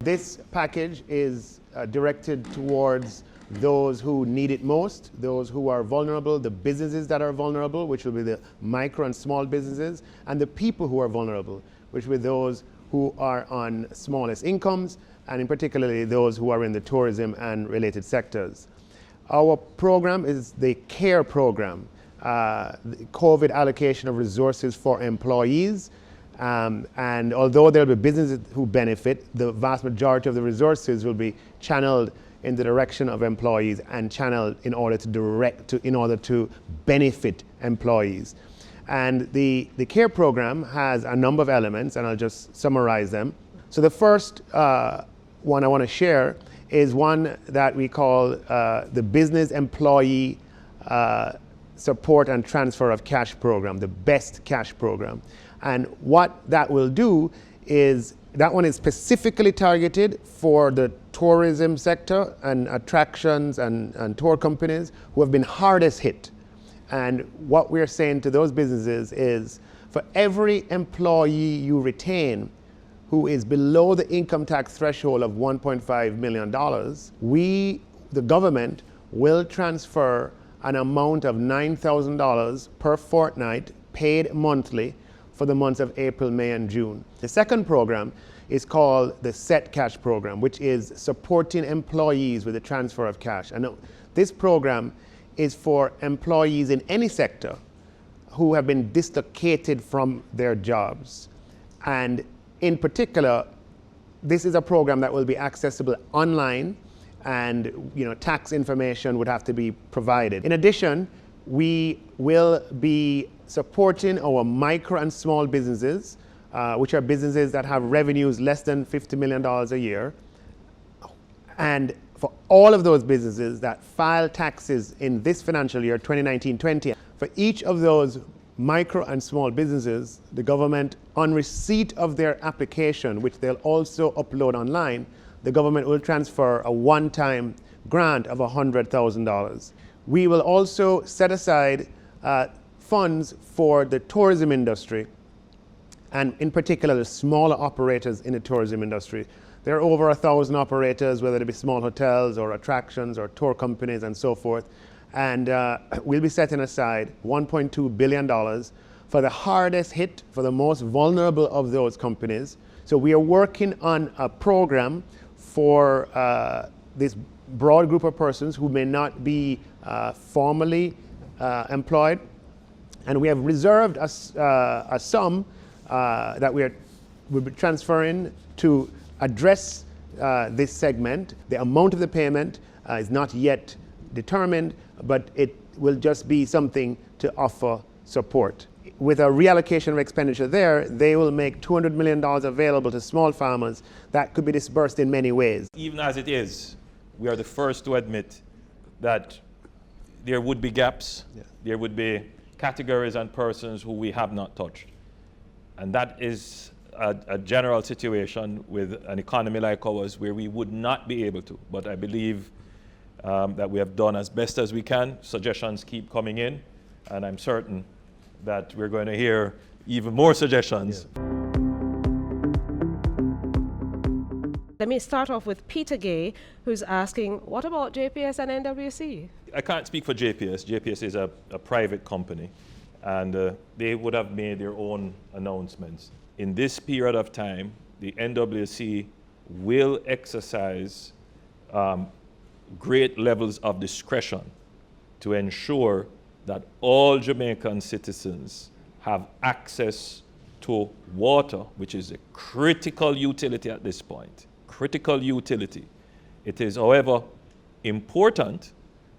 This package is directed towards those who need it most, those who are vulnerable, the businesses that are vulnerable, which will be the micro and small businesses, and the people who are vulnerable, which will be those who are on smallest incomes, and in particularly those who are in the tourism and related sectors. Our program is the CARE program, the COVID allocation of resources for employees. And although there will be businesses who benefit, the vast majority of the resources will be channeled in the direction of employees and channeled in order to benefit employees. And the CARE program has a number of elements, and I'll just summarize them. So the first one I want to share is one that we call the Business Employee Support and Transfer of Cash Program, the BEST Cash Program. And what that will do is, that one is specifically targeted for the tourism sector and attractions and tour companies who have been hardest hit. And what we're saying to those businesses is, for every employee you retain who is below the income tax threshold of $1.5 million, we, the government, will transfer an amount of $9,000 per fortnight paid monthly for the months of April, May, and June. The second program is called the Set Cash Program, which is supporting employees with the transfer of cash. And this program is for employees in any sector who have been dislocated from their jobs. And in particular, this is a program that will be accessible online, and tax information would have to be provided. In addition, we will be supporting our micro and small businesses, which are businesses that have revenues less than $50 million a year. And for all of those businesses that file taxes in this financial year, 2019-20, for each of those micro and small businesses, the government, on receipt of their application, which they'll also upload online, the government will transfer a one-time grant of $100,000. We will also set aside funds for the tourism industry, and in particular the smaller operators in the tourism industry. There are over 1,000 operators, whether it be small hotels or attractions or tour companies and so forth. And we'll be setting aside $1.2 billion for the hardest hit, for the most vulnerable of those companies. So we are working on a program for this broad group of persons who may not be formally employed. And we have reserved a sum that we'll be transferring to address this segment. The amount of the payment is not yet determined, but it will just be something to offer support. With a reallocation of expenditure there, they will make $200 million available to small farmers that could be dispersed in many ways. Even as it is, we are the first to admit that there would be gaps, there would be categories and persons who we have not touched. And that is a general situation with an economy like ours where we would not be able to. But I believe that we have done as best as we can. Suggestions keep coming in, and I'm certain that we're going to hear even more suggestions. Yeah. Let me start off with Peter Gay, who's asking, what about JPS and NWC? I can't speak for JPS. JPS is a private company, and they would have made their own announcements. In this period of time, the NWC will exercise great levels of discretion to ensure that all Jamaican citizens have access to water, which is a critical utility at this point. Critical utility. It is, however, important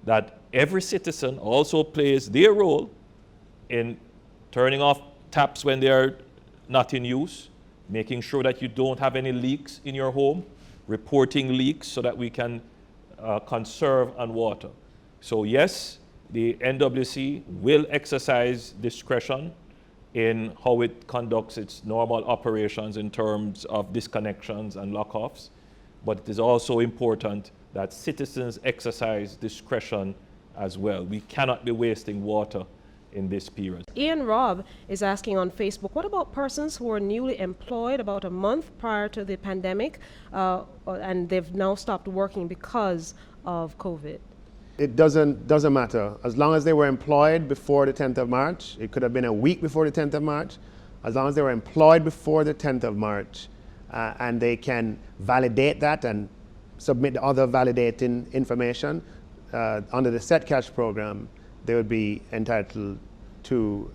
that every citizen also plays their role in turning off taps when they are not in use, making sure that you don't have any leaks in your home, reporting leaks so that we can conserve on water. So yes, the NWC will exercise discretion in how it conducts its normal operations in terms of disconnections and lockoffs, but it is also important that citizens exercise discretion as well. We cannot be wasting water in this period. Ian Robb is asking on Facebook, what about persons who were newly employed about a month prior to the pandemic and they've now stopped working because of COVID? It doesn't matter. As long as they were employed before the 10th of March, it could have been a week before the 10th of March, as long as they were employed before the 10th of March and they can validate that and submit the other validating information under the Set Cash program, they would be entitled to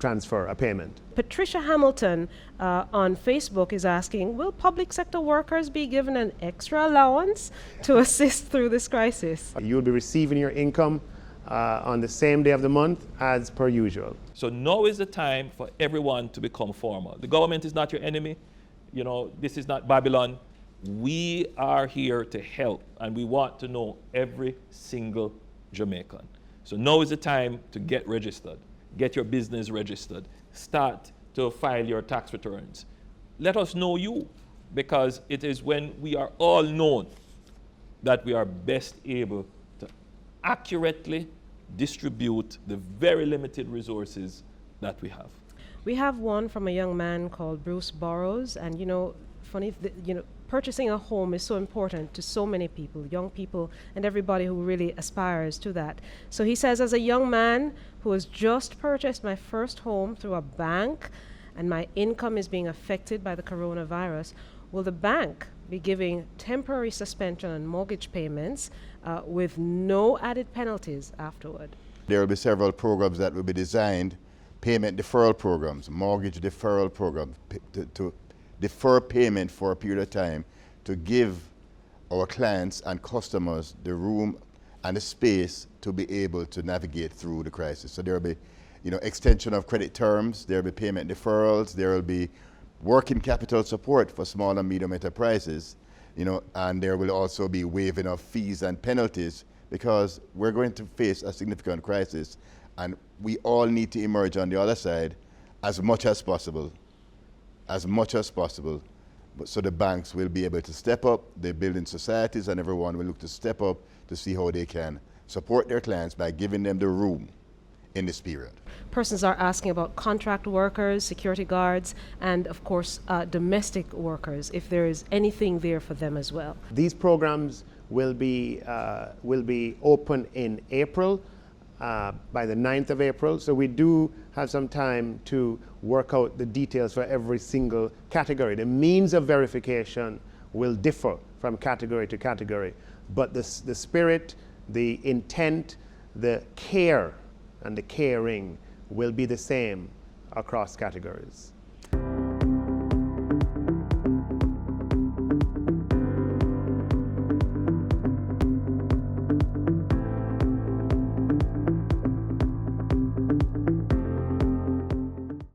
transfer a payment. Patricia Hamilton on Facebook is asking, will public sector workers be given an extra allowance to assist through this crisis? You will be receiving your income on the same day of the month as per usual. So now is the time for everyone to become formal. The government is not your enemy. You know, this is not Babylon. We are here to help, and we want to know every single Jamaican. So now is the time to get registered, get your business registered, start to file your tax returns. Let us know you, because it is when we are all known that we are best able to accurately distribute the very limited resources that we have. We have one from a young man called Bruce Burrows, and purchasing a home is so important to so many people, young people, and everybody who really aspires to that. So he says, as a young man who has just purchased my first home through a bank and my income is being affected by the coronavirus, will the bank be giving temporary suspension on mortgage payments with no added penalties afterward? There will be several programs that will be designed, payment deferral programs, mortgage deferral programs, to defer payment for a period of time to give our clients and customers the room and the space to be able to navigate through the crisis. So there will be, extension of credit terms, there will be payment deferrals, there will be working capital support for small and medium enterprises, and there will also be waiving of fees and penalties, because we're going to face a significant crisis and we all need to emerge on the other side as much as possible. But so the banks will be able to step up, the building societies and everyone will look to step up to see how they can support their clients by giving them the room in this period. Persons are asking about contract workers, security guards, and of course domestic workers, if there is anything there for them as well. These programs will be open in April, by the 9th of April. So we do have some time to work out the details for every single category. The means of verification will differ from category to category, but the spirit, the intent, the care and the caring will be the same across categories.